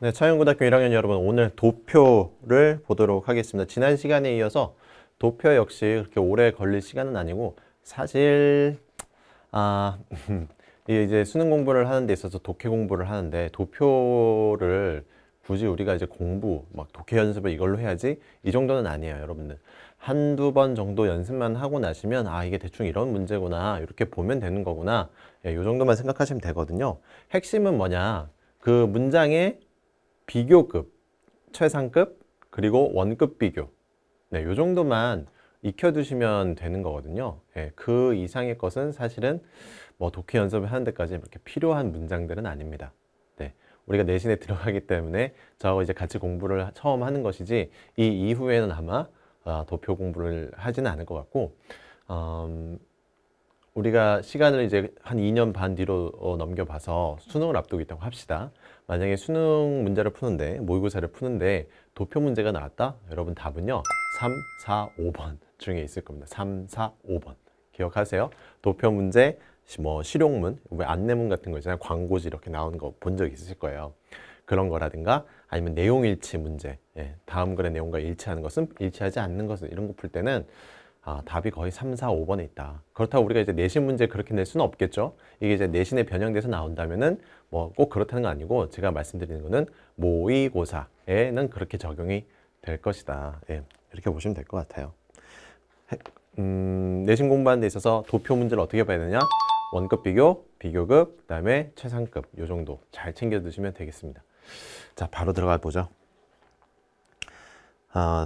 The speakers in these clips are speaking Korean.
네, 차영고등학교 1학년 여러분, 오늘 도표를 보도록 하겠습니다. 지난 시간에 이어서 도표 역시 그렇게 오래 걸릴 시간은 아니고, 사실 이제 수능 공부를 하는 데 있어서 독해 공부를 하는데, 도표를 굳이 우리가 이제 막 독해 연습을 이걸로 해야지, 이 정도는 아니에요, 여러분들. 한두 번 정도 연습만 하고 나시면, 이게 대충 이런 문제구나, 이렇게 보면 되는 거구나, 이 정도만 생각하시면 되거든요. 핵심은 뭐냐, 그 문장의 비교급, 최상급, 그리고 원급 비교. 네, 요 정도만 익혀두시면 되는 거거든요. 예, 그 이상의 것은 사실은 뭐 독해 연습을 하는 데까지 그렇게 필요한 문장들은 아닙니다. 네, 우리가 내신에 들어가기 때문에 저하고 이제 같이 공부를 처음 하는 것이지, 이 이후에는 아마 도표 공부를 하지는 않을 것 같고, 우리가 시간을 이제 한 2년 반 뒤로 넘겨봐서 수능을 앞두고 있다고 합시다. 만약에 수능 문제를 푸는데, 모의고사를 푸는데 도표 문제가 나왔다? 여러분 답은요, 3, 4, 5번 중에 있을 겁니다. 3, 4, 5번. 기억하세요. 도표 문제, 뭐 실용문, 안내문 같은 거 있잖아요. 광고지 이렇게 나오는 거 본 적 있으실 거예요. 그런 거라든가, 아니면 내용 일치 문제. 다음 글의 내용과 일치하는 것은, 일치하지 않는 것은, 이런 거 풀 때는 답이 거의 3, 4, 5번에 있다. 그렇다고 우리가 이제 내신 문제 그렇게 낼 수는 없겠죠. 이게 이제 내신에 변형돼서 나온다면은 뭐 꼭 그렇다는 건 아니고, 제가 말씀드리는 거는 모의고사에는 그렇게 적용이 될 것이다. 이렇게 보시면 될 것 같아요. 내신 공부하는 데 있어서 도표 문제를 어떻게 봐야 되냐? 원급 비교, 비교급, 그 다음에 최상급, 요 정도 잘 챙겨 두시면 되겠습니다. 자, 바로 들어가 보죠.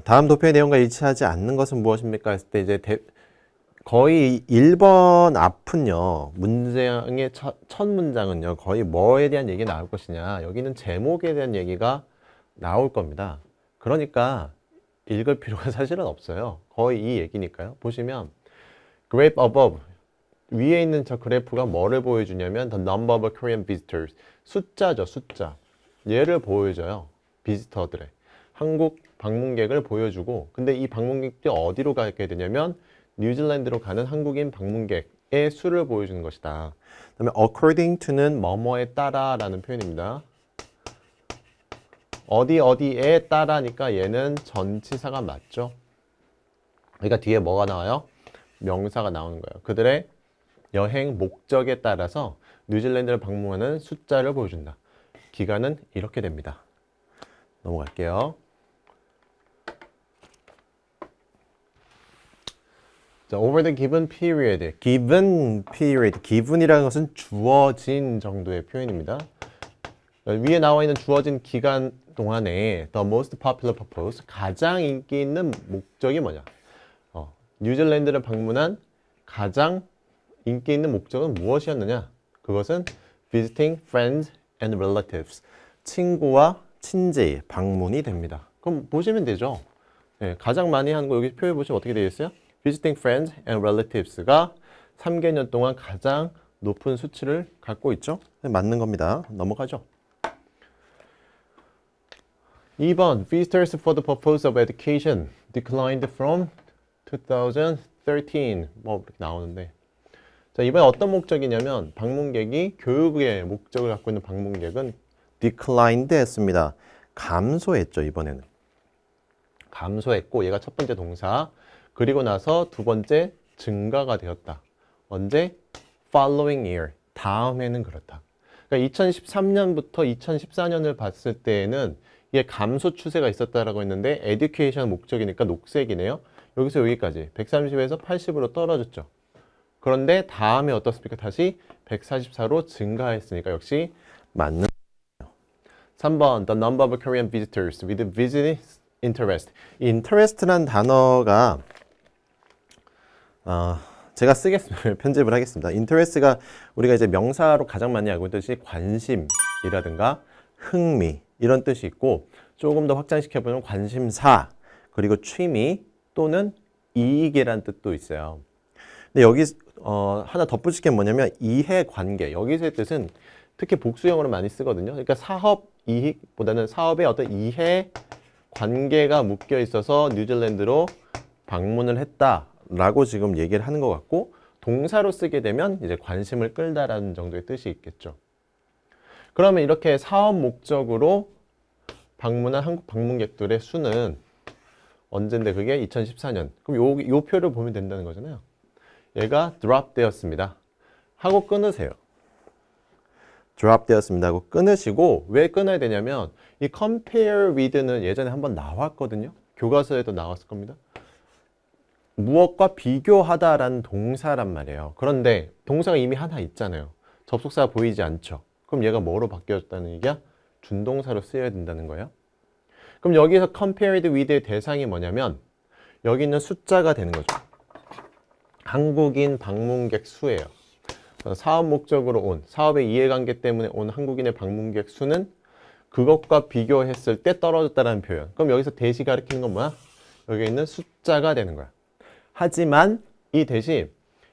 다음 도표의 내용과 일치하지 않는 것은 무엇입니까? 했을 때 이제 거의 1번 앞은요, 문장의 첫 문장은요, 거의 뭐에 대한 얘기가 나올 것이냐, 여기는 제목에 대한 얘기가 나올 겁니다. 그러니까 읽을 필요가 사실은 없어요. 거의 이 얘기니까요. 보시면 graph above, 위에 있는 저 그래프가 뭐를 보여주냐면 the number of Korean visitors, 숫자죠, 숫자. 얘를 보여줘요. 비지터들의 한국 방문객을 보여주고, 근데 이 방문객들이 어디로 가게 되냐면 뉴질랜드로 가는 한국인 방문객의 수를 보여주는 것이다. 그다음에 according to는 뭐뭐에 따라 라는 표현입니다. 어디에 따라니까 얘는 전치사가 맞죠. 그러니까 뒤에 뭐가 나와요? 명사가 나오는 거예요. 그들의 여행 목적에 따라서 뉴질랜드를 방문하는 숫자를 보여준다. 기간은 이렇게 됩니다. 넘어갈게요. 자, over the given period. given period. given이라는 것은 주어진 정도의 표현입니다. 위에 나와 있는 주어진 기간 동안에 the most popular purpose, 가장 인기 있는 목적이 뭐냐? 뉴질랜드를 방문한 가장 인기 있는 목적은 무엇이었느냐? 그것은 visiting friends and relatives. 친구와 친지 방문이 됩니다. 그럼 보시면 되죠. 네, 가장 많이 하는 거 여기 표에 보시면 어떻게 되어 있어요? visiting friends and relatives가 3개년 동안 가장 높은 수치를 갖고 있죠. 네, 맞는 겁니다. 넘어가죠. 2번 visitors for the purpose of education declined from 2013. 뭐 이렇게 나오는데, 자, 이번에 어떤 목적이냐면 방문객이 교육의 목적을 갖고 있는 방문객은 declined 했습니다. 감소했죠. 이번에는 감소했고, 얘가 첫 번째 동사. 그리고 나서 두 번째 증가가 되었다. 언제? following year. 다음에는 그렇다. 그러니까 2013년부터 2014년을 봤을 때에는 이게 감소 추세가 있었다라고 했는데 education 목적이니까 녹색이네요. 여기서 여기까지 130에서 80으로 떨어졌죠. 그런데 다음에 어떻습니까? 다시 144로 증가했으니까 역시 맞는 거예요. 3번 The number of Korean visitors with business interest. interest란 단어가 제가 쓰겠습니다. 편집을 하겠습니다. interest가 우리가 이제 명사로 가장 많이 알고 있는 뜻이 관심이라든가 흥미 이런 뜻이 있고, 조금 더 확장시켜보면 관심사, 그리고 취미 또는 이익이라는 뜻도 있어요. 근데 여기 하나 덧붙일 게 뭐냐면 이해관계. 여기서의 뜻은 특히 복수형으로 많이 쓰거든요. 그러니까 사업 이익보다는 사업의 어떤 이해관계가 묶여 있어서 뉴질랜드로 방문을 했다라고 지금 얘기를 하는 것 같고, 동사로 쓰게 되면 이제 관심을 끌다라는 정도의 뜻이 있겠죠. 그러면 이렇게 사업 목적으로 방문한 한국 방문객들의 수는 언젠데 그게 2014년. 그럼 요 표를 보면 된다는 거잖아요. 얘가 drop 되었습니다. 하고 끊으세요. drop 되었습니다 하고 끊으시고 왜 끊어야 되냐면 이 compare with는 예전에 한번 나왔거든요. 교과서에도 나왔을 겁니다. 무엇과 비교하다라는 동사란 말이에요. 그런데 동사가 이미 하나 있잖아요. 접속사가 보이지 않죠. 그럼 얘가 뭐로 바뀌었다는 얘기야? 준동사로 쓰여야 된다는 거예요. 그럼 여기서 compared with의 대상이 뭐냐면 여기 있는 숫자가 되는 거죠. 한국인 방문객 수예요. 사업 목적으로 온, 사업의 이해관계 때문에 온 한국인의 방문객 수는 그것과 비교했을 때 떨어졌다는 표현. 그럼 여기서 대시 가리키는 건 뭐야? 여기 있는 숫자가 되는 거야. 하지만 이 대시,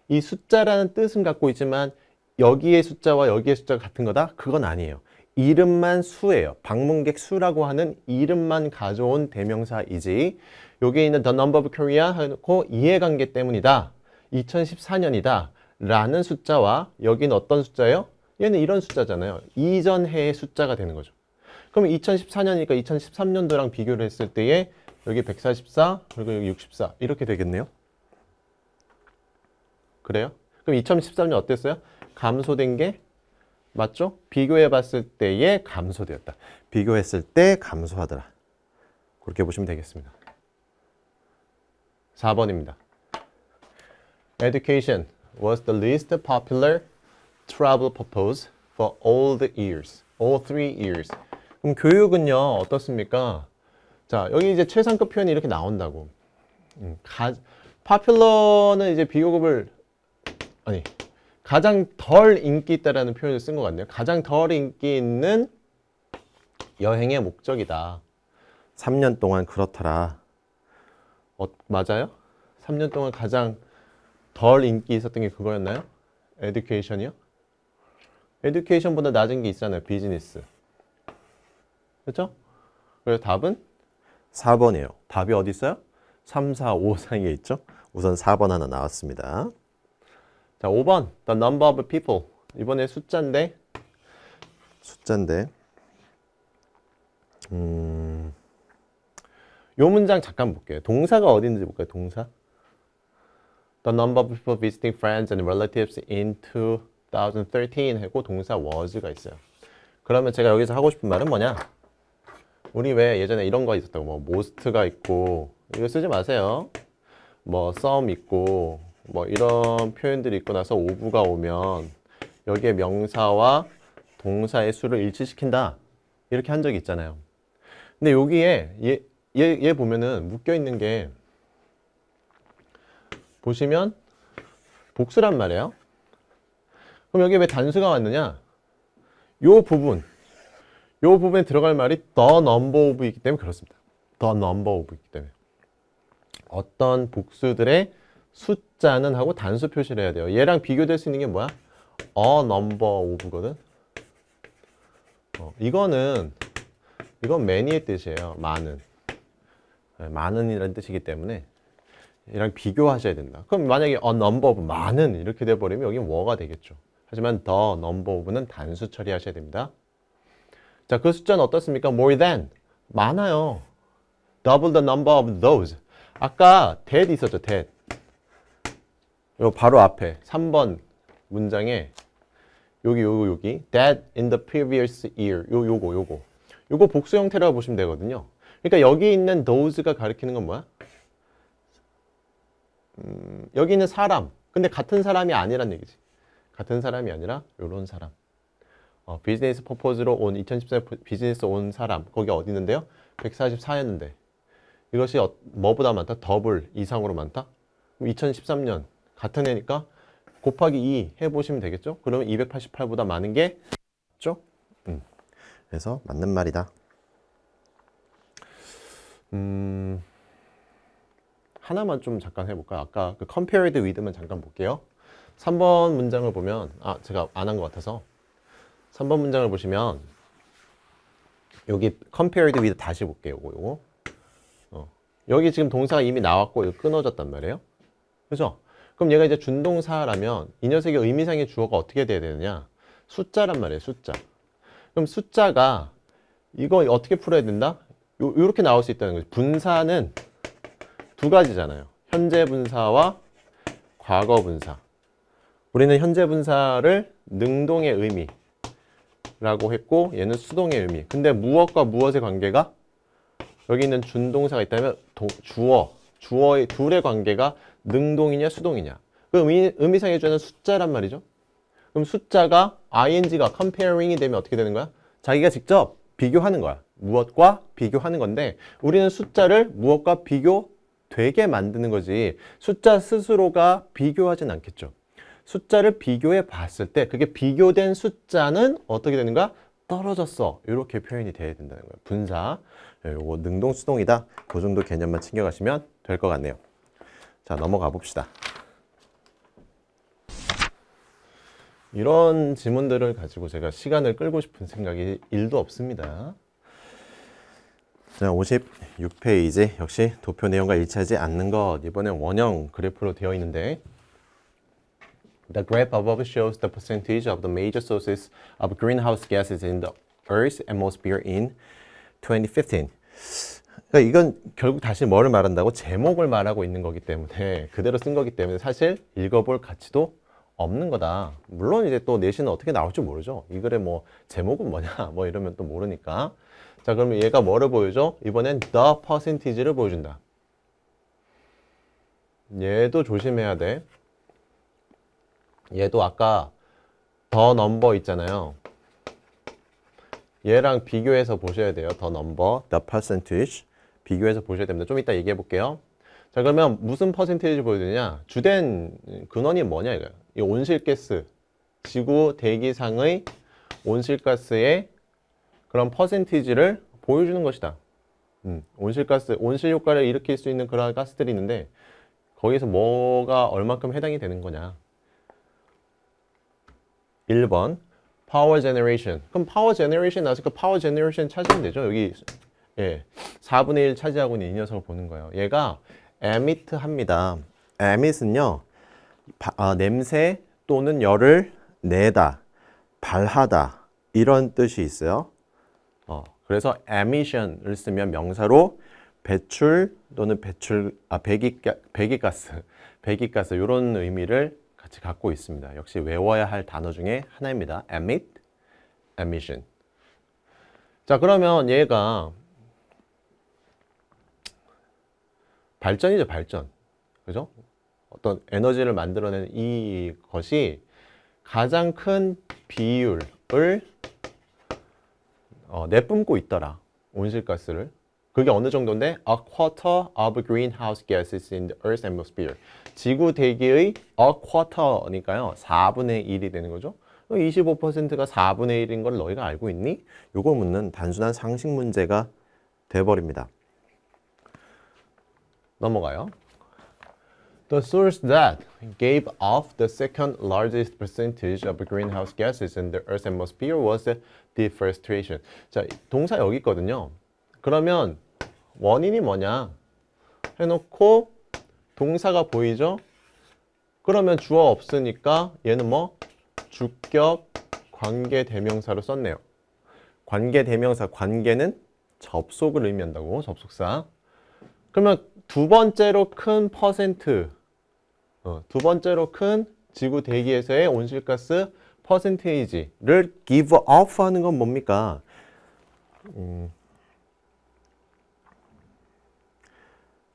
이 숫자라는 뜻은 갖고 있지만 여기의 숫자와 여기의 숫자가 같은 거다? 그건 아니에요. 이름만 수예요. 방문객 수라고 하는 이름만 가져온 대명사이지 여기 있는 the number of Korea 하고 이해관계 때문이다. 2014년이다. 라는 숫자와 여기는 어떤 숫자예요? 얘는 이런 숫자잖아요. 이전 해의 숫자가 되는 거죠. 그럼 2014년이니까 2013년도랑 비교를 했을 때에 여기 144 그리고 여기 64 이렇게 되겠네요. 그래요? 그럼 2013년 어땠어요? 감소된 게 맞죠? 비교해 봤을 때에 감소되었다. 비교했을 때 감소하더라. 그렇게 보시면 되겠습니다. 4번입니다. Education was the least popular travel purpose for all the years. All 3 years. 그럼 교육은요, 어떻습니까? 자, 여기 이제 최상급 표현이 이렇게 나온다고. popular는 이제 비교급을, 아니, 가장 덜 인기 있다라는 표현을 쓴 것 같네요. 가장 덜 인기 있는 여행의 목적이다. 3년 동안 그렇더라. 맞아요? 3년 동안 가장 덜 인기 있었던 게 그거였나요? 에듀케이션이요? 에듀케이션보다 낮은 게 있잖아요. 비즈니스. 그렇죠? 그래서 답은 4번이에요. 답이 어디 있어요? 3, 4, 5 사이에 있죠? 우선 4번 하나 나왔습니다. 자, 5번. The number of people. 이번에 숫자인데 요 문장 잠깐 볼게요. 동사가 어디 있는지 볼까요? 동사. The number of people visiting friends and relatives in 2013 하고 동사 was가 있어요. 그러면 제가 여기서 하고 싶은 말은 뭐냐? 우리 왜 예전에 이런 거 있었다고 뭐 most가 있고 이거 쓰지 마세요. 뭐 some 있고 뭐 이런 표현들이 있고 나서 오브가 오면 여기에 명사와 동사의 수를 일치시킨다. 이렇게 한 적이 있잖아요. 근데 여기에 얘 보면은 묶여 있는 게 보시면 복수란 말이에요. 그럼 여기 왜 단수가 왔느냐? 요 부분에 들어갈 말이 the number of이기 때문에 그렇습니다. the number of이기 때문에 어떤 복수들의 숫자는 하고 단수 표시를 해야 돼요. 얘랑 비교될 수 있는 게 뭐야? a number of거든. 이건 many의 뜻이에요. 많은. 많은이라는 뜻이기 때문에 얘랑 비교하셔야 된다. 그럼 만약에 a number of 많은 이렇게 돼버리면 여기 were가 되겠죠. 하지만 the number of는 단수 처리하셔야 됩니다. 자, 그 숫자는 어떻습니까? more than 많아요. double the number of those. 아까 that 있었죠. that. 요 바로 앞에 3번 문장에 여기 that in the previous year 요거 복수 형태라고 보시면 되거든요. 그러니까 여기 있는 those가 가리키는 건 뭐야? 여기 있는 사람. 근데 같은 사람이 아니란 얘기지. 같은 사람이 아니라 요런 사람. 비즈니스 퍼포즈로 온 2014 비즈니스 온 사람. 거기 어디 있는데요? 144였는데. 이것이 뭐보다 많다? 더블 이상으로 많다? 그럼 2013년 같은 해니까 곱하기 2 해보시면 되겠죠? 그러면 288보다 많은 게 맞죠? 그래서 맞는 말이다. 하나만 좀 잠깐 해볼까요? 아까 그 compared with만 잠깐 볼게요. 3번 문장을 보면 제가 안 한 것 같아서 3번 문장을 보시면 여기 compared with 다시 볼게요. 요거. 여기 지금 동사가 이미 나왔고 이거 끊어졌단 말이에요. 그죠? 그럼 얘가 이제 준동사라면 이 녀석의 의미상의 주어가 어떻게 돼야 되느냐? 숫자란 말이에요. 숫자. 그럼 숫자가 이거 어떻게 풀어야 된다? 요렇게 나올 수 있다는 거죠. 분사는 두 가지잖아요. 현재 분사와 과거 분사. 우리는 현재 분사를 능동의 의미라고 했고 얘는 수동의 의미. 근데 무엇과 무엇의 관계가? 여기 있는 준동사가 있다면 주어의 둘의 관계가 능동이냐 수동이냐. 그 의미상의 주어는 숫자란 말이죠. 그럼 숫자가 ing가 comparing이 되면 어떻게 되는 거야? 자기가 직접 비교하는 거야. 무엇과 비교하는 건데 우리는 숫자를 무엇과 비교되게 만드는 거지 숫자 스스로가 비교하진 않겠죠. 숫자를 비교해 봤을 때 그게 비교된 숫자는 어떻게 되는가? 떨어졌어. 이렇게 표현이 돼야 된다는 거예요. 분사. 요거 능동 수동이다. 그 정도 개념만 챙겨가시면 될 것 같네요. 자, 넘어가 봅시다. 이런 지문들을 가지고 제가 시간을 끌고 싶은 생각이 1도 없습니다. 자, 56페이지 역시 도표 내용과 일치하지 않는 것. 이번엔 원형 그래프로 되어 있는데 The graph above shows the percentage of the major sources of greenhouse gases in the Earth's atmosphere in 2015. 그러니까 이건 결국 다시 뭐를 말한다고? 제목을 말하고 있는 거기 때문에 그대로 쓴 거기 때문에 사실 읽어볼 가치도 없는 거다. 물론 이제 또 내신은 어떻게 나올지 모르죠. 이 글의 뭐 제목은 뭐냐 뭐 이러면 또 모르니까. 자, 그러면 얘가 뭐를 보여줘? 이번엔 the percentage를 보여준다. 얘도 조심해야 돼. 얘도 아까 the number 있잖아요. 얘랑 비교해서 보셔야 돼요. the number, the percentage 비교해서 보셔야 됩니다. 좀 이따 얘기해 볼게요. 자, 그러면 무슨 퍼센테이지 보여드리냐? 주된 근원이 뭐냐 이거예요. 이 온실가스, 지구 대기상의 온실가스의 그런 퍼센티지를 보여주는 것이다. 온실가스, 온실 효과를 일으킬 수 있는 그런 가스들이 있는데 거기서 뭐가 얼마큼 해당이 되는 거냐. 1번 파워 제너레이션. 그럼 파워 제너레이션 나왔으니까 파워 제너레이션 찾으면 되죠. 여기 4분의 1 차지하고 있는 이 녀석을 보는 거예요. 얘가 emit 합니다. emit은요. 냄새 또는 열을 내다, 발하다 이런 뜻이 있어요. 그래서 emission을 쓰면 명사로 배출 또는 배기가스 이런 의미를 같이 갖고 있습니다. 역시 외워야 할 단어 중에 하나입니다. emit, emission. 자, 그러면 얘가 발전이죠, 발전. 그죠? 어떤 에너지를 만들어내는 이것이 가장 큰 비율을 내뿜고 있더라. 온실가스를. 그게 어느 정도인데? A quarter of greenhouse gases in the Earth's atmosphere. 지구 대기의 a quarter니까요. 4분의 1이 되는 거죠. 25%가 4분의 1인 걸 너희가 알고 있니? 이걸 묻는 단순한 상식 문제가 돼버립니다. 넘어가요. The source that gave off the second largest percentage of greenhouse gases in the Earth's atmosphere was deforestation. 자, 동사 여기 있거든요. 그러면 원인이 뭐냐 해놓고 동사가 보이죠? 그러면 주어 없으니까 얘는 뭐? 주격 관계대명사로 썼네요. 관계대명사, 관계는 접속을 의미한다고, 접속사. 그러면 두 번째로 큰 퍼센트, 두 번째로 큰 지구 대기에서의 온실가스 퍼센테이지를 give off 하는 건 뭡니까?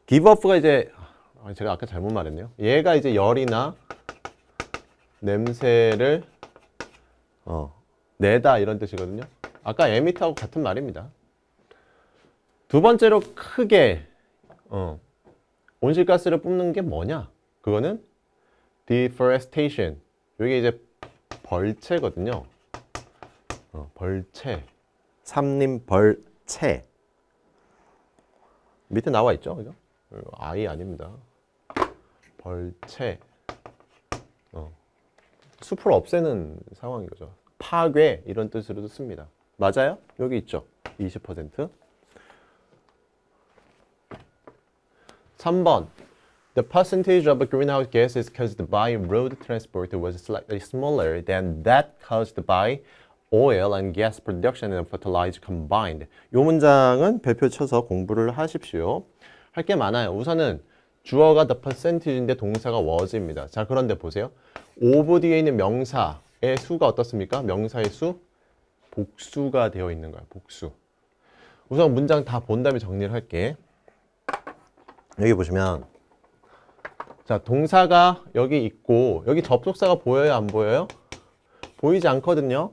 give off가 이제 제가 아까 잘못 말했네요. 얘가 이제 열이나 냄새를 내다 이런 뜻이거든요. 아까 emit하고 같은 말입니다. 두 번째로 크게 온실가스를 뿜는 게 뭐냐? 그거는 deforestation. 이게 이제 벌채거든요. 벌채. 삼림벌채. 밑에 나와 있죠, 그죠? 아이 아닙니다. 벌채. 숲을 없애는 상황인 거죠. 파괴 이런 뜻으로도 씁니다. 맞아요? 여기 있죠. 20%. 3번. The percentage of greenhouse gases caused by road transport was slightly smaller than that caused by oil and gas production and fertilizer combined. 이 문장은 별표 쳐서 공부를 하십시오. 할 게 많아요. 우선은 주어가 the percentage인데 동사가 was입니다. 자, 그런데 보세요. of 뒤에 있는 명사의 수가 어떻습니까? 명사의 수? 복수가 되어 있는 거야. 복수. 우선 문장 다 본 다음에 정리를 할게. 여기 보시면 자, 동사가 여기 있고 여기 접속사가 보여요? 안 보여요? 보이지 않거든요.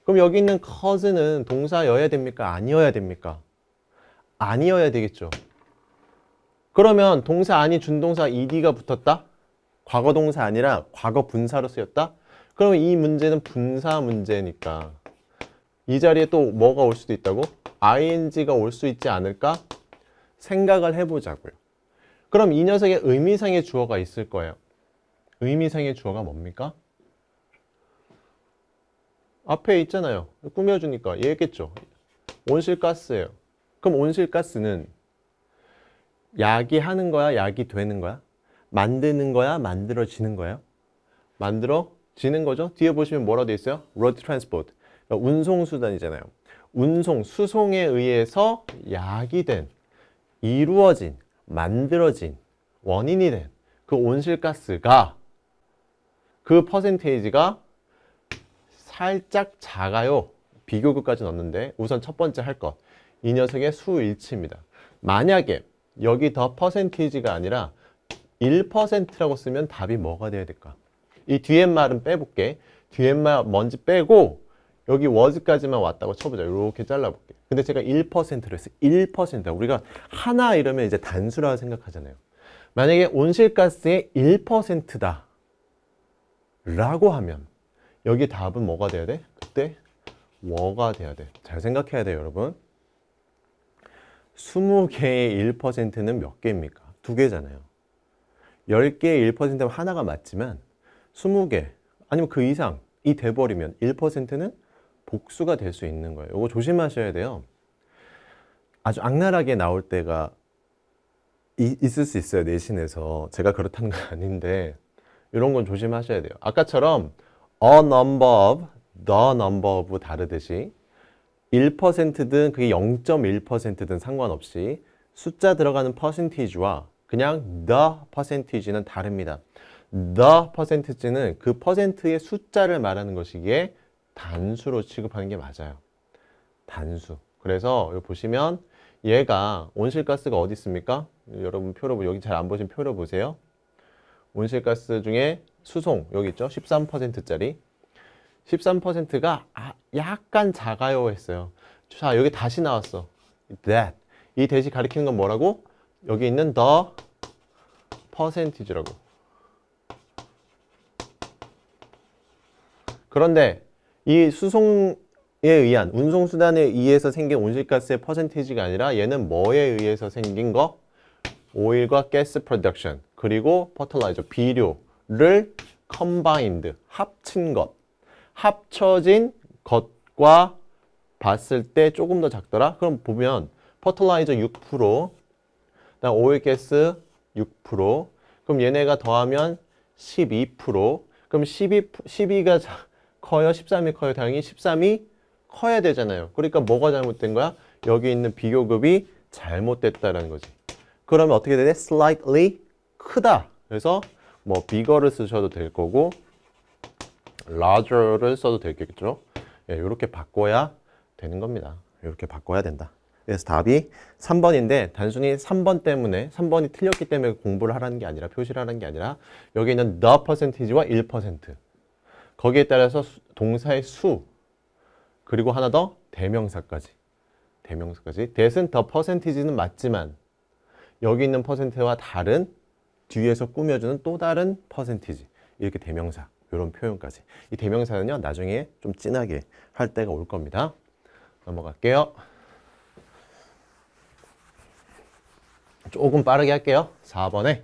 그럼 여기 있는 cause는 동사여야 됩니까? 아니어야 됩니까? 아니어야 되겠죠. 그러면 동사 아니 준동사 ed가 붙었다? 과거 동사 아니라 과거 분사로 쓰였다? 그러면 이 문제는 분사 문제니까 이 자리에 또 뭐가 올 수도 있다고? ing가 올 수 있지 않을까? 생각을 해보자고요. 그럼 이 녀석의 의미상의 주어가 있을 거예요. 의미상의 주어가 뭡니까? 앞에 있잖아요. 꾸며주니까 얘겠죠. 온실가스예요. 그럼 온실가스는 야기하는 거야? 야기되는 거야? 만드는 거야? 만들어지는 거야? 만들어지는 거죠. 뒤에 보시면 뭐라고 돼 있어요? road transport. 그러니까 운송수단이잖아요. 운송, 수송에 의해서 야기된, 이루어진, 만들어진, 원인이 된 그 온실가스가 그 퍼센테이지가 살짝 작아요. 비교급까지 넣었는데 우선 첫 번째 할 것. 이 녀석의 수일치입니다. 만약에 여기 더 퍼센테이지가 아니라 1%라고 쓰면 답이 뭐가 돼야 될까? 이 뒤에 말은 빼볼게. 뒤에 말 먼저 빼고 여기 was까지만 왔다고 쳐보자. 이렇게 잘라볼게. 근데 제가 1%를 했어요. 1%. 우리가 하나 이러면 이제 단수라고 생각하잖아요. 만약에 온실가스의 1%다 라고 하면 여기 답은 뭐가 돼야 돼? 그때 뭐가 돼야 돼? 잘 생각해야 돼요, 여러분. 20개의 1%는 몇 개입니까? 2개잖아요. 10개의 1%면 하나가 맞지만 20개 아니면 그 이상이 돼버리면 1%는 복수가 될 수 있는 거예요. 이거 조심하셔야 돼요. 아주 악랄하게 나올 때가 있을 수 있어요. 내신에서. 제가 그렇다는 건 아닌데 이런 건 조심하셔야 돼요. 아까처럼 a number of, the number of 다르듯이 1%든 그게 0.1%든 상관없이 숫자 들어가는 percentage와 그냥 the percentage는 다릅니다. the percentage는 그 퍼센트의 숫자를 말하는 것이기에 단수로 취급하는 게 맞아요. 단수. 그래서 여기 보시면 얘가 온실가스가 어디 있습니까? 여러분 표로 여기 잘 안 보신 표로 보세요. 온실가스 중에 수송 여기 있죠? 13%짜리 13%가 약간 작아요 했어요. 자, 여기 다시 나왔어. that. 이 대시 가리키는 건 뭐라고? 여기 있는 the percentage라고. 그런데 이 수송에 의한 운송수단에 의해서 생긴 온실가스의 퍼센티지가 아니라 얘는 뭐에 의해서 생긴 거? 오일과 가스 프로덕션 그리고 퍼틀라이저 비료를 combined 합친 것 합쳐진 것과 봤을 때 조금 더 작더라? 그럼 보면 퍼틀라이저 6% 그다음 오일 가스 6% 그럼 얘네가 더하면 12% 그럼 12가 커요? 13이 커요? 당연히 13이 커야 되잖아요. 그러니까 뭐가 잘못된 거야? 여기 있는 비교급이 잘못됐다라는 거지. 그러면 어떻게 되냐? slightly 크다. 그래서 뭐 bigger를 쓰셔도 될 거고 larger를 써도 되겠죠. 예, 이렇게 바꿔야 되는 겁니다. 이렇게 바꿔야 된다. 그래서 답이 3번인데 단순히 3번 때문에 3번이 틀렸기 때문에 공부를 하라는 게 아니라 표시를 하라는 게 아니라 여기 있는 the percentage와 1% 거기에 따라서 동사의 수 그리고 하나 더 대명사까지 that은 the percentage는 맞지만 여기 있는 퍼센트와 다른 뒤에서 꾸며주는 또 다른 퍼센티지 이렇게 대명사 이런 표현까지 이 대명사는요 나중에 좀 진하게 할 때가 올 겁니다. 넘어갈게요. 조금 빠르게 할게요. 4번에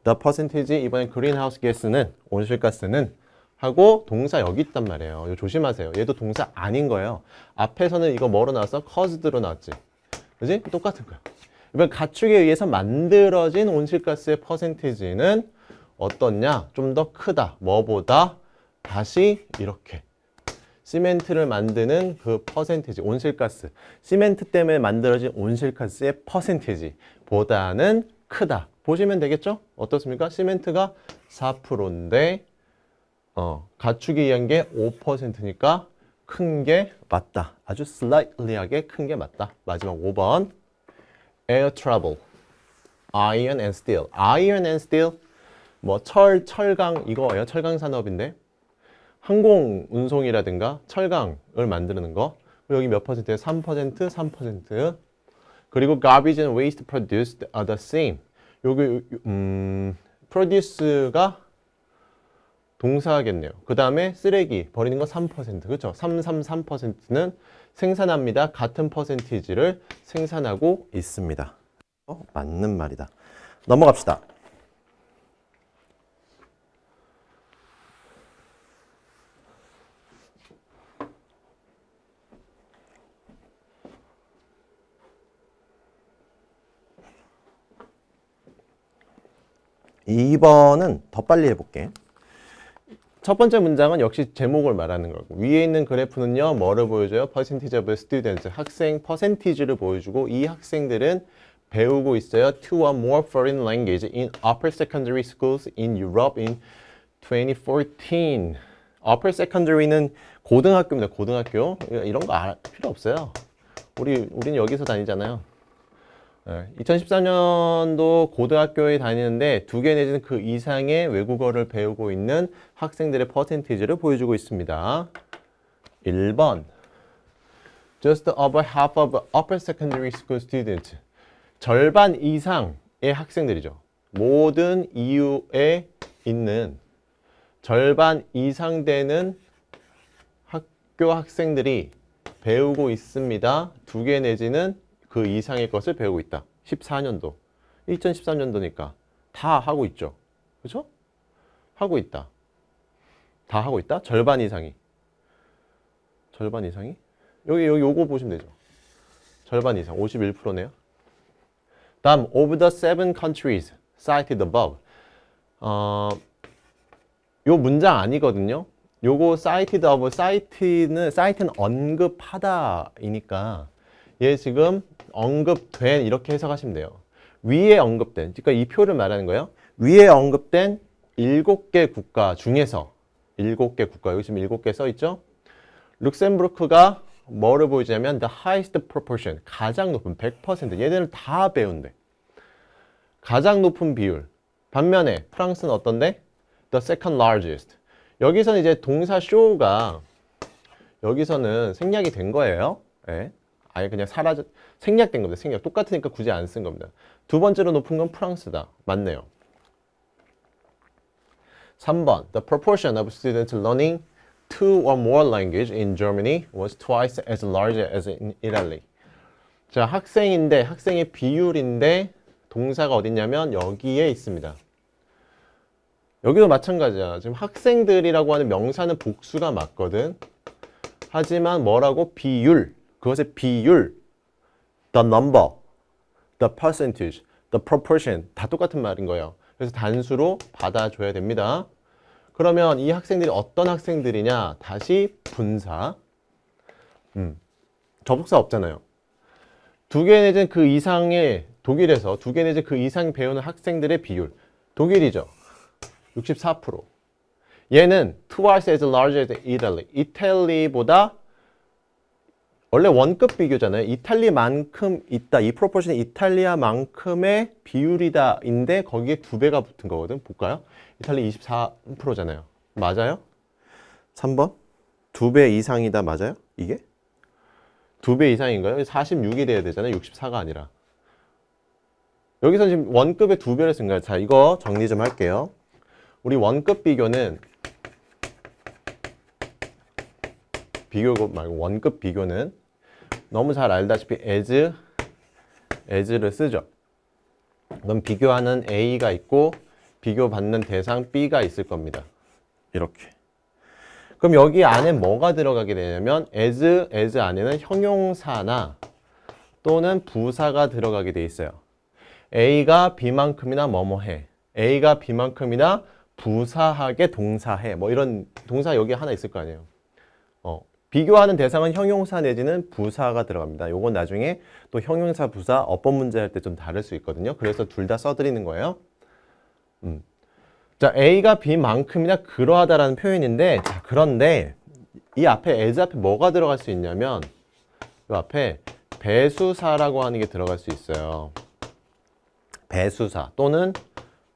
the percentage 이번엔 greenhouse gas는 온실가스는 하고 동사 여기 있단 말이에요. 이거 조심하세요. 얘도 동사 아닌 거예요. 앞에서는 이거 뭐로 나왔어? caused로 나왔지. 그지? 똑같은 거야. 이번 가축에 의해서 만들어진 온실가스의 퍼센티지는 어떻냐? 좀 더 크다. 뭐보다? 다시 이렇게 시멘트를 만드는 그 퍼센티지, 온실가스. 시멘트 때문에 만들어진 온실가스의 퍼센티지보다는 크다. 보시면 되겠죠? 어떻습니까? 시멘트가 4%인데 갖추기 위한 게 5%니까 큰 게 맞다. 아주 slightly하게 큰 게 맞다. 마지막 5번. Air travel, iron and steel. iron and steel, 뭐 철강 이거예요. 철강 산업인데 항공 운송이라든가 철강을 만드는 거. 여기 몇 퍼센트예요? 3%, 3%. 그리고 garbage and waste produced are the same. 여기 produce가 동사겠네요. 그 다음에 쓰레기 버리는 거 3%. 그렇죠? 333%는 생산합니다. 같은 퍼센티지를 생산하고 있습니다. 맞는 말이다. 넘어갑시다. (2번은) 더 빨리 해볼게. 첫 번째 문장은 역시 제목을 말하는 거고, 위에 있는 그래프는요 뭐를 보여줘요? percentage of students, 학생 퍼센티지를 보여주고, 이 학생들은 배우고 있어요 two or more foreign language in upper secondary schools in Europe in 2014. upper secondary는 고등학교입니다. 고등학교. 이런 거 필요 없어요. 우리는 여기서 다니잖아요. 2013년도 고등학교에 다니는데 2개 내지는 그 이상의 외국어를 배우고 있는 학생들의 퍼센티지를 보여주고 있습니다. 1번. Just over half of upper secondary school students. 절반 이상의 학생들이죠. 모든 이유에 있는 절반 이상 되는 학교 학생들이 배우고 있습니다. 2개 내지는 그 이상의 것을 배우고 있다. 14년도. 2013년도니까 다 하고 있죠. 그렇죠? 하고 있다. 다 하고 있다? 절반 이상이. 절반 이상이? 여기 요거 보시면 되죠. 절반 이상. 51%네요. 다음, of the 7 countries cited above. 요 문장 아니거든요. 요거 cited above, cite는 언급하다이니까 얘 지금 언급된 이렇게 해석하시면 돼요. 위에 언급된, 그러니까 이 표를 말하는 거예요. 위에 언급된 7개 국가 중에서 7개 국가, 여기 지금 7개 써있죠? 룩셈부르크가 뭐를 보여주냐면 the highest proportion, 가장 높은 100%, 얘네를 다 배운대. 가장 높은 비율. 반면에 프랑스는 어떤데? the second largest. 여기서는 이제 동사 show가 여기서는 생략이 된 거예요. 네. 아예 그냥 생략된 겁니다. 생략. 똑같으니까 굳이 안 쓴 겁니다. 두 번째로 높은 건 프랑스다. 맞네요. 3번. The proportion of students learning 2 or more language in Germany was twice as large as in Italy. 자, 학생의 비율인데 동사가 어딨냐면 여기에 있습니다. 여기도 마찬가지야. 지금 학생들이라고 하는 명사는 복수가 맞거든. 하지만 뭐라고? 비율. 그것의 비율. The number, the percentage, the proportion 다 똑같은 말인 거예요. 그래서 단수로 받아줘야 됩니다. 그러면 이 학생들이 어떤 학생들이냐? 다시 분사. 접속사 없잖아요. 2개 내지는 그 이상의 독일에서 2개 내지는 그 이상 배우는 학생들의 비율. 독일이죠. 64%. 얘는 twice as large as Italy. 이탈리보다 원래 원급 비교잖아요. 이탈리만큼 있다. 이 프로포션이 이탈리아만큼의 비율이다. 인데 거기에 2배가 붙은 거거든. 볼까요? 이탈리 24%잖아요. 맞아요? 3번? 2배 이상이다. 맞아요? 이게? 2배 이상인가요? 46이 돼야 되잖아요. 64가 아니라. 여기서 지금 원급의 2배를 쓴 거예요. 자, 이거 정리 좀 할게요. 우리 원급 비교는 비교 말고 원급 비교는 너무 잘 알다시피 as를 쓰죠. 그럼 비교하는 A가 있고 비교받는 대상 B가 있을 겁니다. 이렇게. 그럼 여기 안에 뭐가 들어가게 되냐면 as 안에는 형용사나 또는 부사가 들어가게 돼 있어요. A가 B만큼이나 뭐뭐해. A가 B만큼이나 부사하게 동사해. 뭐 이런 동사 여기 하나 있을 거 아니에요. 비교하는 대상은 형용사 내지는 부사가 들어갑니다. 요건 나중에 또 형용사, 부사, 어법 문제 할 때 좀 다를 수 있거든요. 그래서 둘 다 써드리는 거예요. 자, A가 B만큼이나 그러하다라는 표현인데, 자, 그런데 이 앞에 as 앞에 뭐가 들어갈 수 있냐면 이 앞에 배수사라고 하는 게 들어갈 수 있어요. 배수사 또는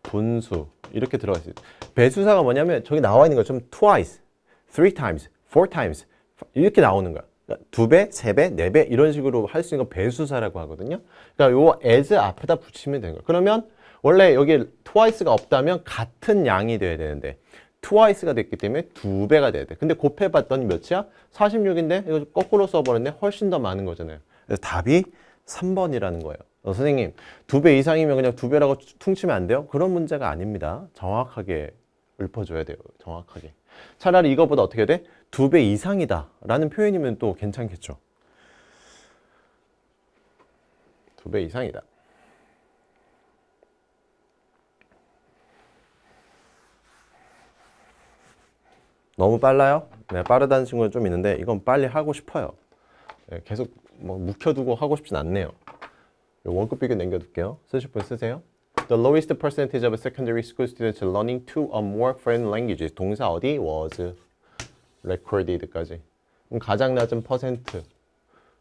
분수 이렇게 들어갈 수 있어요. 배수사가 뭐냐면 저기 나와 있는 것처럼 twice, three times, four times 이렇게 나오는 거야. 그러니까 2배, 3배, 4배 이런 식으로 할 수 있는 거 배수사라고 하거든요. 그러니까 요 as 앞에다 붙이면 되는 거야. 그러면 원래 여기 twice가 없다면 같은 양이 돼야 되는데 twice가 됐기 때문에 2배가 돼야 돼. 근데 곱해봤더니 몇이야? 46인데 이거 거꾸로 써버렸네. 훨씬 더 많은 거잖아요. 그래서 답이 3번이라는 거예요. 선생님 2배 이상이면 그냥 2배라고 퉁치면 안 돼요? 그런 문제가 아닙니다. 정확하게 읊어줘야 돼요. 정확하게. 차라리 이거보다 어떻게 돼? 2배 이상이다 라는 표현이면 또 괜찮겠죠. 2배 이상이다. 너무 빨라요? 네, 빠르다는 친구는 좀 있는데 이건 빨리 하고 싶어요. 네, 계속 뭐 묵혀두고 하고 싶진 않네요. 원급 비교 남겨둘게요. 쓰실 분 쓰세요. The lowest percentage of secondary school students learning two or more foreign languages. 동사 어디? was recorded까지. 그럼 가장 낮은 퍼센트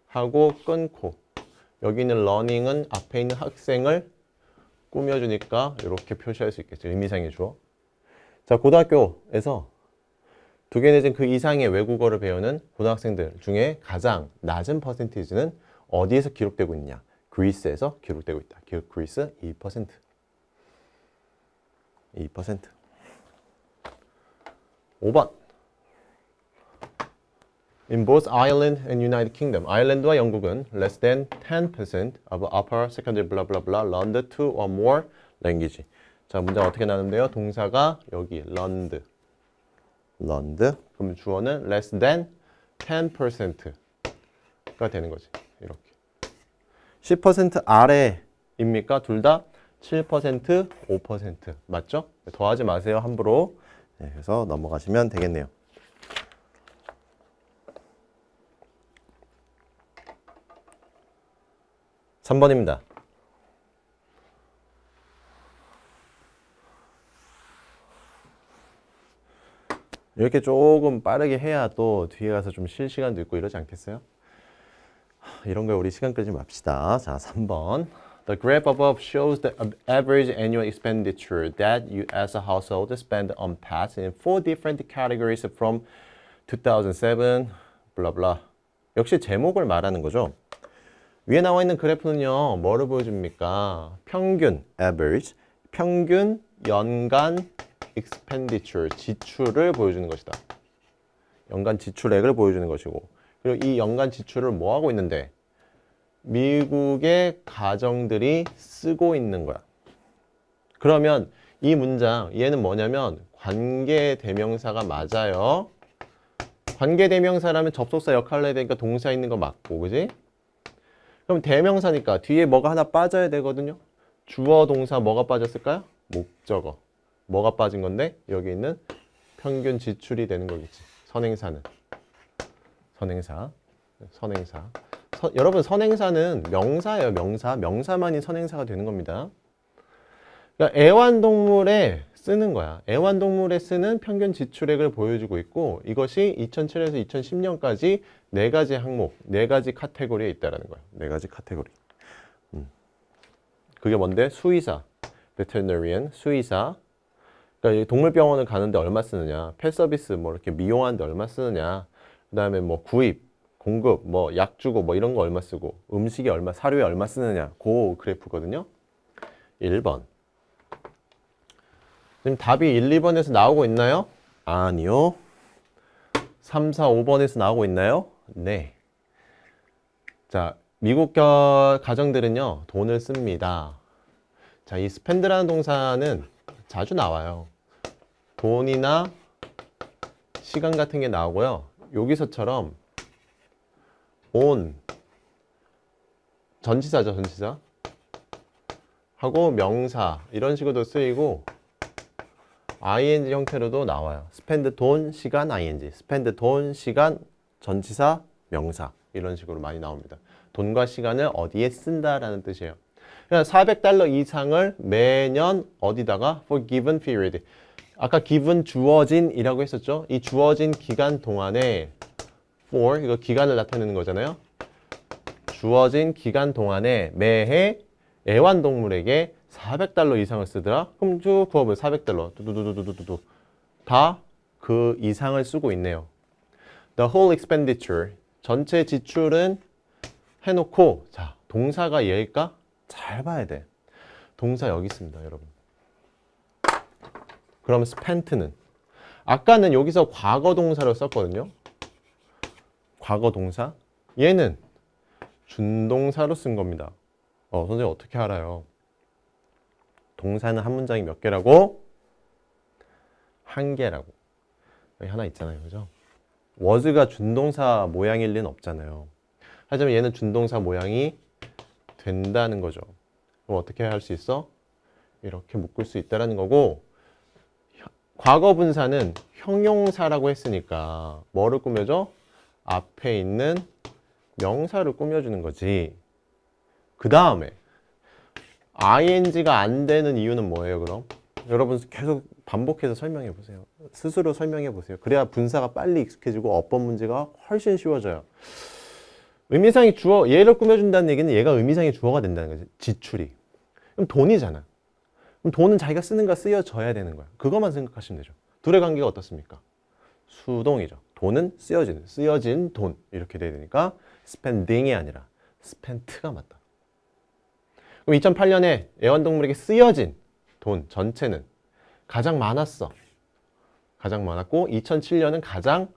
하고 끊고 여기 있는 learning은 앞에 있는 학생을 꾸며주니까 이렇게 표시할 수 있겠죠. 의미상의 주어. 자, 고등학교에서 2개 내지는 그 이상의 외국어를 배우는 고등학생들 중에 가장 낮은 퍼센티지는 어디에서 기록되고 있냐? 그리스에서 기록되고 있다. 그리스 2%. 2%. 5번. In both Ireland and United Kingdom, 아일랜드와 영국은 less than 10% of upper secondary blah blah blah learned two or more language. 자, 문제가 어떻게 나는데요? 동사가 여기 learned. 그럼 주어는 less than 10%가 되는 거지. 이렇게. 10% 아래입니까? 둘 다 7%, 5% 맞죠? 더하지 마세요. 함부로. 네, 그래서 넘어가시면 되겠네요. (3번입니다) 이렇게 조금 빠르게 해야 또 뒤에 가서 좀 쉴 시간도 있고 이러지 않겠어요? 이런 거에 우리 시간 끌지 맙시다. 자, 3번. The graph above shows the average annual expenditure that you as a household spend on pets in 4 different categories from 2007, blah blah. 역시 제목을 말하는 거죠. 위에 나와 있는 그래프는요, 뭐를 보여줍니까? 평균, average, 평균 연간 expenditure, 지출을 보여주는 것이다. 연간 지출액을 보여주는 것이고, 그리고 이 연간 지출을 뭐 하고 있는데? 미국의 가정들이 쓰고 있는 거야. 그러면 이 문장, 얘는 뭐냐면 관계대명사가 맞아요. 관계대명사라면 접속사 역할을 해야 되니까 동사 있는 거 맞고, 그지? 그럼 대명사니까 뒤에 뭐가 하나 빠져야 되거든요. 주어 동사 뭐가 빠졌을까요? 목적어. 뭐가 빠진 건데? 여기 있는 평균 지출이 되는 거겠지. 선행사는. 선행사. 여러분 선행사는 명사예요. 명사만이 선행사가 되는 겁니다. 그러니까 애완동물에 쓰는 거야. 애완동물에 쓰는 평균 지출액을 보여주고 있고 이것이 2007에서 2010년까지 4가지 항목, 4가지 카테고리에 있다는 거야. 4가지 카테고리. 그게 뭔데? 수의사, veterinarian, 수의사. 그러니까 동물병원을 가는데 얼마 쓰느냐, 펫 서비스 뭐 이렇게 미용하는데 얼마 쓰느냐, 그 다음에 뭐 구입, 공급, 뭐 약 주고 뭐 이런 거 얼마 쓰고, 음식이 얼마, 사료에 얼마 쓰느냐, 그 그래프거든요. 1번. 지금 답이 1, 2번에서 나오고 있나요? 아니요. 3, 4, 5번에서 나오고 있나요? 네. 자, 미국 가정들은요, 돈을 씁니다. 자, 이 spend라는 동사는 자주 나와요. 돈이나 시간 같은 게 나오고요. 여기서처럼 on, 전치사죠, 전치사. 하고 명사, 이런 식으로도 쓰이고 ing 형태로도 나와요. spend 돈, 시간, ing. spend 돈, 시간, 전치사, 명사 이런 식으로 많이 나옵니다. 돈과 시간을 어디에 쓴다라는 뜻이에요. 그러니까 400달러 이상을 매년 어디다가 for given period. 아까 given 주어진이라고 했었죠. 이 주어진 기간 동안에 for 이거 기간을 나타내는 거잖아요. 주어진 기간 동안에 매해 애완동물에게 400달러 이상을 쓰더라. 그럼 쭉 그거 400달러 두두두두두두 다 그 이상을 쓰고 있네요. The whole expenditure 전체 지출은 해놓고 자 동사가 얘일까? 잘 봐야 돼. 동사 여기 있습니다, 여러분. 그럼 spent는 아까는 여기서 과거 동사를 썼거든요. 과거 동사. 얘는 준동사로 쓴 겁니다. 선생님 어떻게 알아요? 동사는 한 문장이 몇 개라고? 한 개라고. 여기 하나 있잖아요, 그죠? was가 준동사 모양일 리는 없잖아요. 하지만 얘는 준동사 모양이 된다는 거죠. 그럼 어떻게 할 수 있어? 이렇게 묶을 수 있다는 거고, 과거 분사는 형용사라고 했으니까 뭐를 꾸며줘? 앞에 있는 명사를 꾸며주는 거지. 그 다음에 ing가 안 되는 이유는 뭐예요, 그럼? 여러분 계속 반복해서 설명해 보세요. 스스로 설명해 보세요. 그래야 분사가 빨리 익숙해지고 어법 문제가 훨씬 쉬워져요. 의미상의 주어, 얘를 꾸며준다는 얘기는 얘가 의미상의 주어가 된다는 거지. 지출이. 그럼 돈이잖아. 그럼 돈은 자기가 쓰는가 쓰여져야 되는 거야. 그것만 생각하시면 되죠. 둘의 관계가 어떻습니까? 수동이죠. 돈은 쓰여진 돈 이렇게 돼야 되니까 spending이 아니라 spent가 맞다. 그럼 2008년에 애완동물에게 쓰여진 돈 전체는 가장 많았어. 가장 많았고 2007년은 가장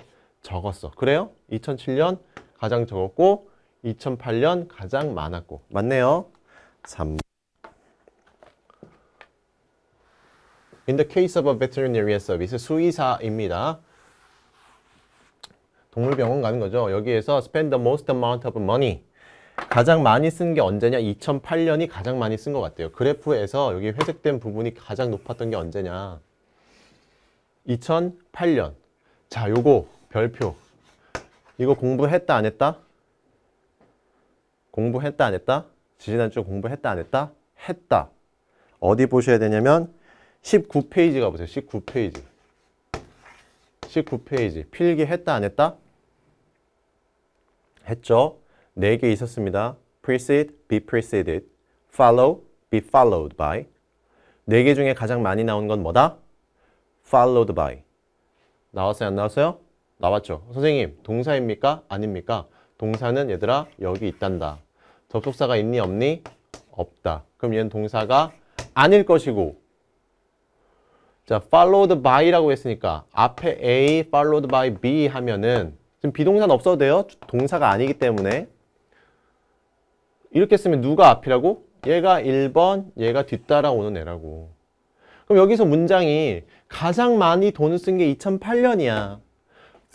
적었어. 그래요? 2007년 가장 적었고 2008년 가장 많았고. 맞네요. 3. In the case of a veterinary service, 수의사입니다. 동물병원 가는 거죠. 여기에서 spend the most amount of money. 가장 많이 쓴 게 언제냐? 2008년이 가장 많이 쓴 것 같아요. 그래프에서 여기 회색된 부분이 가장 높았던 게 언제냐? 2008년. 자, 요거 별표. 이거 공부했다 안 했다? 공부했다 안 했다? 지지난주 공부했다 안 했다? 했다. 어디 보셔야 되냐면 19페이지 가보세요. 19페이지. 19페이지. 필기했다 안 했다? 했죠. 4개 있었습니다. precede, be preceded, follow, be followed by. 4개 중에 가장 많이 나온 건 뭐다? followed by. 나왔어요? 안 나왔어요? 나왔죠. 선생님, 동사입니까? 아닙니까? 동사는 얘들아 여기 있단다. 접속사가 있니 없니? 없다. 그럼 얘는 동사가 아닐 것이고, 자, followed by라고 했으니까 앞에 A followed by B 하면은 지금 비동사는 없어도 돼요. 동사가 아니기 때문에. 이렇게 쓰면 누가 앞이라고? 얘가 1번, 얘가 뒤따라오는 애라고. 그럼 여기서 문장이 가장 많이 돈을 쓴 게 2008년이야.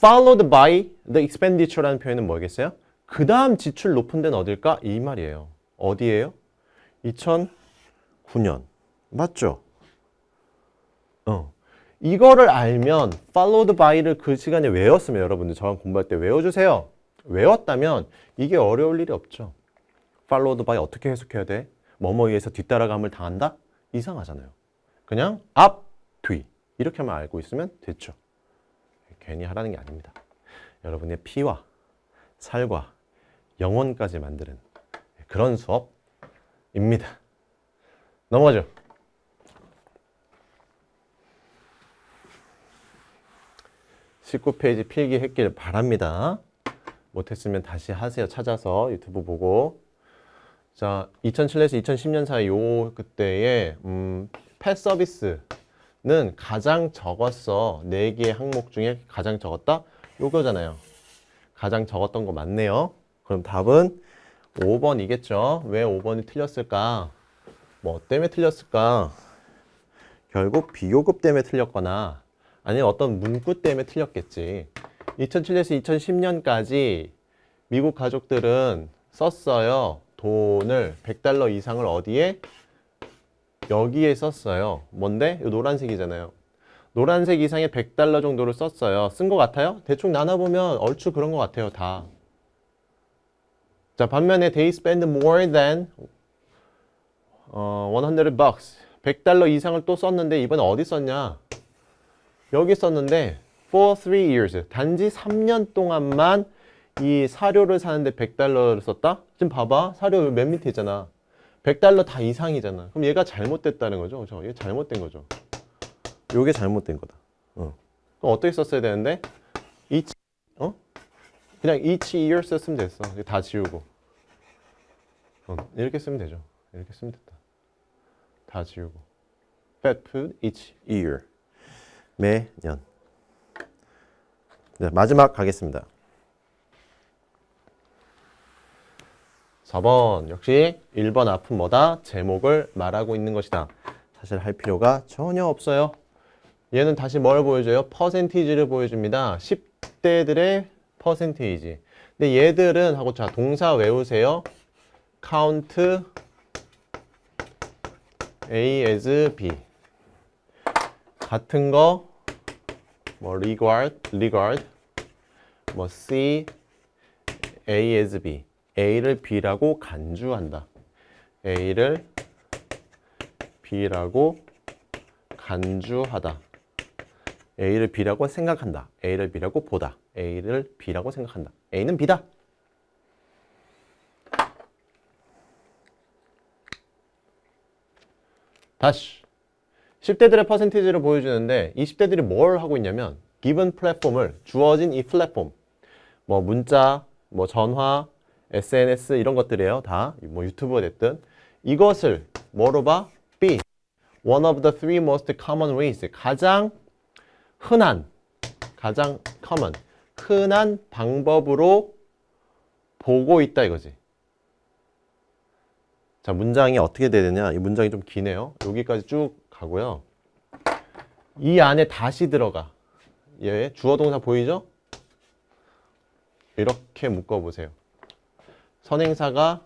Followed by the expenditure라는 표현은 뭐겠어요? 그 다음 지출 높은 데는 어딜까? 이 말이에요. 어디예요? 2009년. 맞죠? 이거를 알면 followed by를 그 시간에 외웠으면 여러분들 저랑 공부할 때 외워주세요. 외웠다면 이게 어려울 일이 없죠. followed by 어떻게 해석해야 돼? 뭐뭐에 의해서 뒤따라감을 당한다? 이상하잖아요. 그냥 앞, 뒤 이렇게만 알고 있으면 됐죠. 괜히 하라는 게 아닙니다. 여러분의 피와 살과 영혼까지 만드는 그런 수업입니다. 넘어가죠. (19페이지) 필기했길 바랍니다. 못했으면 다시 하세요. 찾아서 유튜브 보고. 자, 2007년에서 2010년 사이 요 그때에 펫 서비스는 가장 적었어. 4개의 항목 중에 가장 적었다? 요거잖아요. 가장 적었던 거 맞네요. 그럼 답은 5번이겠죠. 왜 5번이 틀렸을까? 뭐 때문에 틀렸을까? 결국 비교급 때문에 틀렸거나 아니면 어떤 문구 때문에 틀렸겠지. 2007년에서 2010년까지 미국 가족들은 썼어요. 돈을 100달러 이상을 어디에? 여기에 썼어요. 뭔데? 이 노란색이잖아요. 노란색 이상의 $100 정도를 썼어요. 쓴 것 같아요? 대충 나눠보면 얼추 그런 것 같아요. 다. 자, 반면에 they spend more than $100. $100 이상을 또 썼는데 이번에 어디 썼냐? 여기 썼는데 for 3 years. 단지 3년 동안만 이 사료를 사는데 $100를 썼다? 지금 봐봐. 사료 맨 밑에 있잖아. $100 다 이상이잖아. 그럼 얘가 잘못됐다는 거죠. 그렇죠? 얘 잘못된 거죠. 요게 잘못된 거다. 그럼 어떻게 썼어야 되는데? each, 그냥 each year 썼으면 됐어. 다 지우고. 이렇게 쓰면 되죠. 이렇게 쓰면 됐다. 다 지우고. pet food each year. 매년. 네, 마지막 가겠습니다. 4번 역시 1번 앞은 뭐다? 제목을 말하고 있는 것이다. 사실 할 필요가 전혀 없어요. 얘는 다시 뭘 보여줘요? 퍼센티지를 보여줍니다. 10대들의 퍼센테이지. 근데 얘들은 하고 자 동사 외우세요. count A as B. 같은 거 뭐 regard 뭐 C A as B. A를 B라고 간주한다. A를 B라고 간주하다. A를 B라고 생각한다. A를 B라고 보다. A를 B라고 생각한다. A는 B다. 다시 10대들의 퍼센티지를 보여주는데 이 10대들이 뭘 하고 있냐면 given 플랫폼을 주어진 이 플랫폼 뭐 문자, 뭐 전화, SNS 이런 것들이에요. 다 뭐 유튜브가 됐든 이것을 뭐로 봐? B. One of the three most common ways. 가장 흔한 흔한 방법으로 보고 있다 이거지. 자, 문장이 어떻게 돼야 되냐? 이 문장이 좀 기네요. 여기까지 쭉 가고요. 이 안에 다시 들어가. 얘 주어 동사 보이죠? 이렇게 묶어 보세요. 선행사가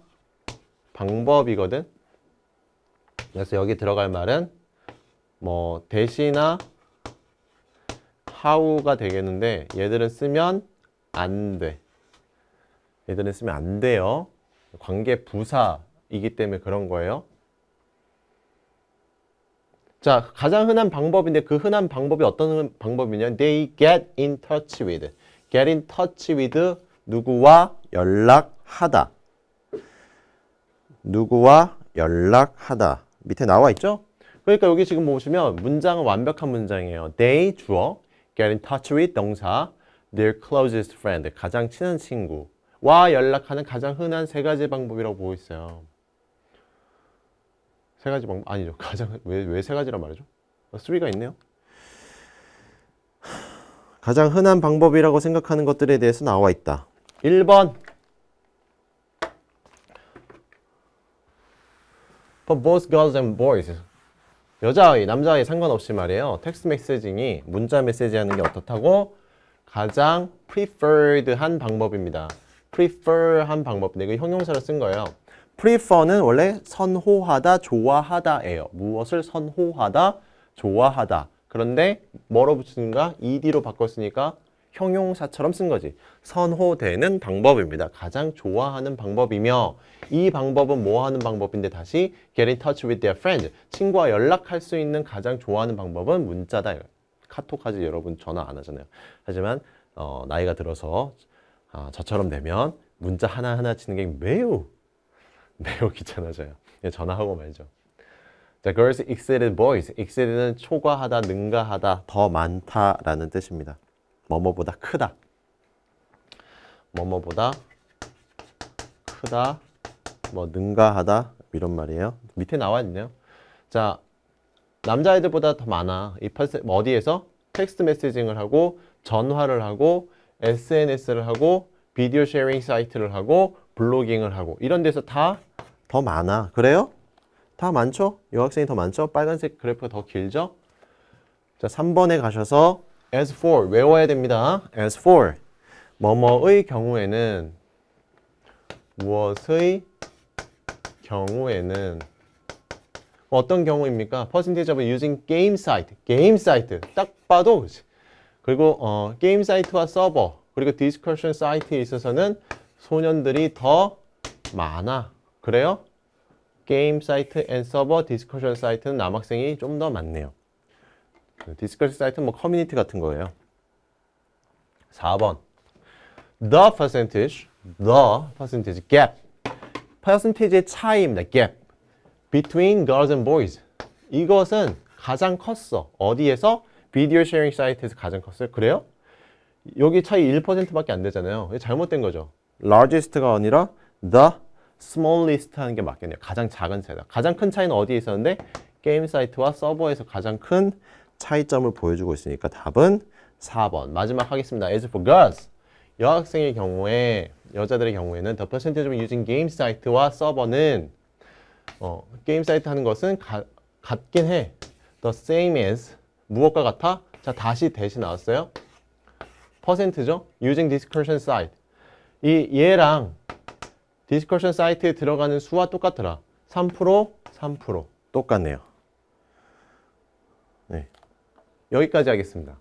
방법이거든. 그래서 여기 들어갈 말은 뭐 대시나 how가 되겠는데 얘들은 쓰면 안 돼. 얘들은 쓰면 안 돼요. 관계 부사이기 때문에 그런 거예요. 자, 가장 흔한 방법인데 그 흔한 방법이 어떤 방법이냐? They get in touch with. Get in touch with 누구와 연락하다. 누구와 연락하다. 밑에 나와 있죠? 그러니까 여기 지금 보시면 문장은 완벽한 문장이에요. They 주어, get in touch with 동사, their closest friend 가장 친한 친구와 연락하는 가장 흔한 세 가지 방법이라고 보고 있어요. 세 가지 방법 아니죠. 가장 왜 세 가지란 말이죠? 3가 있네요. 가장 흔한 방법이라고 생각하는 것들에 대해서 나와 있다. 1번. For both girls and boys. 여자아이, 남자아이 상관없이 말이에요. 텍스트 메시징이 문자 메시지 하는 게 어떻다고? 가장 preferred한 방법입니다. prefer한 방법인데 이거 형용사를 쓴 거예요. prefer는 원래 선호하다, 좋아하다예요. 무엇을 선호하다, 좋아하다. 그런데 뭐로 붙이는가? ed로 바꿨으니까 형용사처럼 쓴 거지. 선호되는 방법입니다. 가장 좋아하는 방법이며 이 방법은 뭐 하는 방법인데 다시 get in touch with their friends. 친구와 연락할 수 있는 가장 좋아하는 방법은 문자다. 카톡하지 여러분 전화 안 하잖아요. 하지만 나이가 들어서 저처럼 되면 문자 하나하나 치는 게 매우 귀찮아져요. 전화하고 말죠. 자, girls exceeded boys. exceed는 초과하다, 능가하다, 더 많다라는 뜻입니다. 뭐뭐보다 크다. 뭐뭐보다 크다. 뭐 능가하다 이런 말이에요. 밑에 나와 있네요. 자, 남자애들보다 더 많아. 이 어디에서? 텍스트 메시징을 하고 전화를 하고 SNS를 하고 비디오 쉐어링 사이트를 하고 블로깅을 하고 이런 데서 다 더 많아. 그래요? 다 많죠? 여학생이 더 많죠? 빨간색 그래프가 더 길죠? 자, 3번에 가셔서 as for 외워야 됩니다. as for 뭐뭐의 경우에는 무엇의 경우에는 어떤 경우입니까? percentage of using game site. 게임 사이트. 딱 봐도 그렇지. 그리고 게임 사이트와 서버 그리고 디스커션 사이트에 있어서는 소년들이 더 많아. 그래요? 게임 사이트 앤 서버 디스커션 사이트는 남학생이 좀 더 많네요. 디스커션 사이트는 뭐 커뮤니티 같은 거예요. 4번. The percentage gap. percentage의 차이입니다. gap. between girls and boys. 이것은 가장 컸어. 어디에서? 비디오 쉐어링 사이트에서 가장 컸어요. 그래요? 여기 차이 1%밖에 안 되잖아요. 이게 잘못된 거죠. largest가 아니라 the smallest 하는 게 맞겠네요. 가장 작은 차이다. 가장 큰 차이는 어디에 있었는데? 게임 사이트와 서버에서 가장 큰 차이점을 보여주고 있으니까 답은 4번. 마지막 하겠습니다. As for girls. 여학생의 경우에, 여자들의 경우에는 the percentage of using game site와 서버는 게임 사이트 하는 것은 같긴 해. the same as 무엇과 같아? 자, 다시 대시 나왔어요. 퍼센트죠? using discussion site. 얘랑 디스커션 사이트에 들어가는 수와 똑같더라. 3%. 똑같네요. 네. 여기까지 하겠습니다.